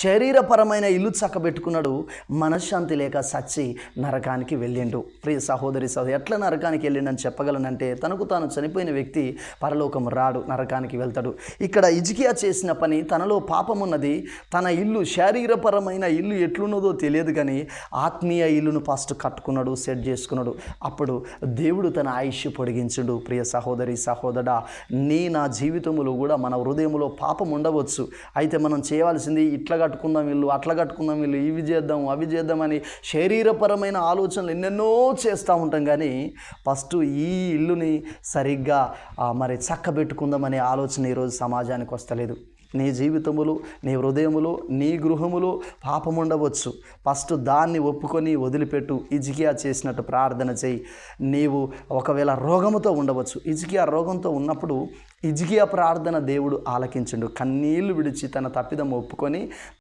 శరీరపరమైన ఇల్లు చక్కబెట్టుకున్నాడు, మనశ్శాంతి లేక సచ్చి నరకానికి వెళ్ళిండు. ప్రియ సహోదరి సహోదరి, ఎట్లా నరకానికి వెళ్ళిండని చెప్పగలనంటే, తనకు తాను చనిపోయిన వ్యక్తి పరలోకం రాడు, నరకానికి వెళ్తాడు. ఇక్కడ హిజ్కియా చేసిన పని, తనలో పాపమున్నది, తన ఇల్లు శారీరపరమైన ఇల్లు ఎట్లున్నదో తెలియదు కానీ ఆత్మీయ ఇల్లును ఫస్ట్ కట్టుకున్నాడు, సెట్ చేసుకున్నాడు. అప్పుడు దేవుడు తన ఆయుష్ పొడిగించుడు. ప్రియ సహోదరి సహోదరా, నా జీవితంలో కూడా మన హృదయంలో పాపం ఉండవచ్చు. అయితే మనం చేయవలసింది ఇట్లా కట్టుకుందాం ఇల్లు, అట్లా కట్టుకుందాం ఇల్లు, ఇవి చేద్దాం అవి చేద్దామని శరీరపరమైన ఆలోచనలు ఎన్నెన్నో చేస్తూ ఉంటాం. కానీ ఫస్ట్ ఈ ఇల్లుని సరిగ్గా మరి చక్కబెట్టుకుందామనే ఆలోచన ఈరోజు సమాజానికి వస్తలేదు. నీ జీవితములు, నీ హృదయములు, నీ గృహములు పాపం ఉండవచ్చు. ఫస్ట్ దాన్ని ఒప్పుకొని వదిలిపెట్టు. హిజ్కియా చేసినట్టు ప్రార్థన చేయి. నీవు ఒకవేళ రోగముతో ఉండవచ్చు. హిజ్కియా రోగంతో ఉన్నప్పుడు హిజ్కియా ప్రార్థన దేవుడు ఆలకించుండు. కన్నీళ్లు విడిచి తన తప్పిదం ఒప్పుకొని